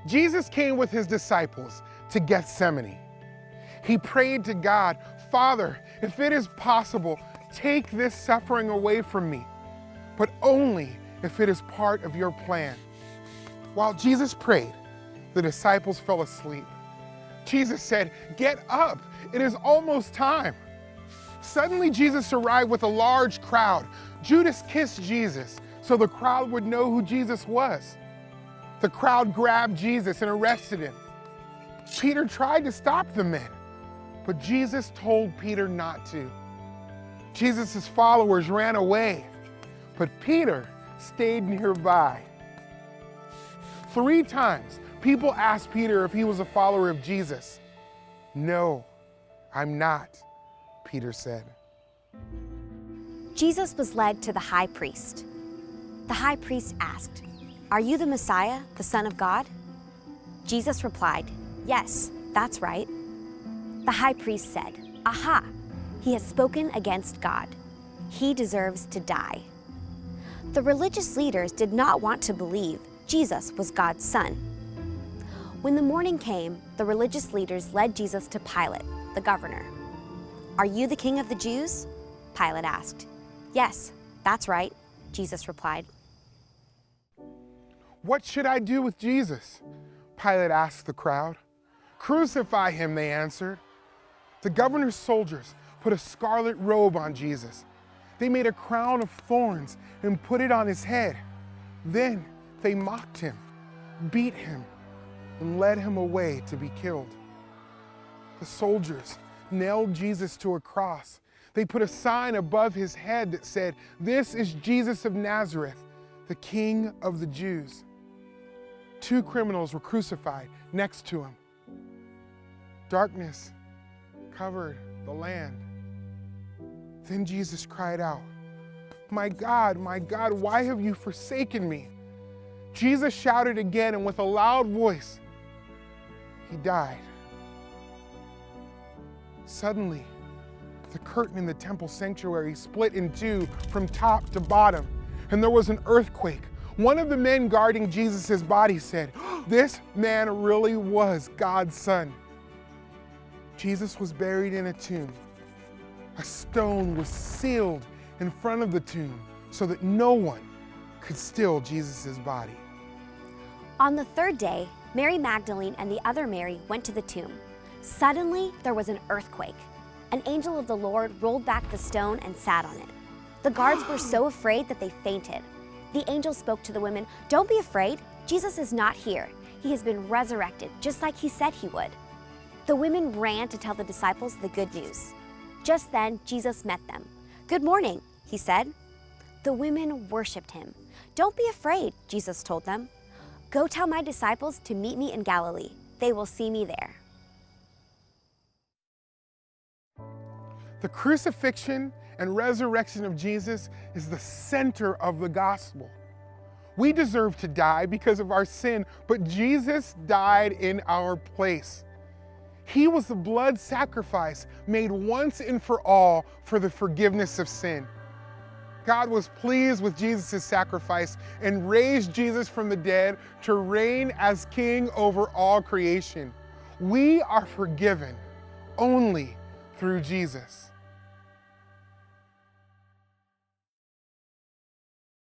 Jesus came with his disciples to Gethsemane. He prayed to God, "Father, if it is possible, take this suffering away from me, but only if it is part of your plan." While Jesus prayed, the disciples fell asleep. Jesus said, "Get up, it is almost time." Suddenly Jesus arrived with a large crowd. Judas kissed Jesus so the crowd would know who Jesus was. The crowd grabbed Jesus and arrested him. Peter tried to stop the men, but Jesus told Peter not to. Jesus' followers ran away, but Peter stayed nearby. 3 times, people asked Peter if he was a follower of Jesus. "No, I'm not," Peter said. Jesus was led to the high priest. The high priest asked, "Are you the Messiah, the Son of God?" Jesus replied, "Yes, that's right." The high priest said, "Aha, he has spoken against God. He deserves to die." The religious leaders did not want to believe Jesus was God's son. When the morning came, the religious leaders led Jesus to Pilate, the governor. "Are you the king of the Jews?" Pilate asked. "Yes, that's right," Jesus replied. "What should I do with Jesus?" Pilate asked the crowd. "Crucify him," they answered. The governor's soldiers put a scarlet robe on Jesus. They made a crown of thorns and put it on his head. Then they mocked him, beat him, and led him away to be killed. The soldiers nailed Jesus to a cross. They put a sign above his head that said, "This is Jesus of Nazareth, the King of the Jews." 2 criminals were crucified next to him. Darkness covered the land. Then Jesus cried out, my God, why have you forsaken me?" Jesus shouted again, and with a loud voice, he died. Suddenly, the curtain in the temple sanctuary split in 2 from top to bottom, and there was an earthquake. One of the men guarding Jesus' body said, "This man really was God's son." Jesus was buried in a tomb. A stone was sealed in front of the tomb so that no one could steal Jesus' body. On the 3rd day, Mary Magdalene and the other Mary went to the tomb. Suddenly, there was an earthquake. An angel of the Lord rolled back the stone and sat on it. The guards were so afraid that they fainted. The angel spoke to the women, "Don't be afraid. Jesus is not here. He has been resurrected, just like he said he would." The women ran to tell the disciples the good news. Just then, Jesus met them. "Good morning," he said. The women worshiped him. "Don't be afraid," Jesus told them. "Go tell my disciples to meet me in Galilee. They will see me there." The crucifixion and resurrection of Jesus is the center of the gospel. We deserve to die because of our sin, but Jesus died in our place. He was the blood sacrifice made once and for all for the forgiveness of sin. God was pleased with Jesus' sacrifice and raised Jesus from the dead to reign as king over all creation. We are forgiven only through Jesus.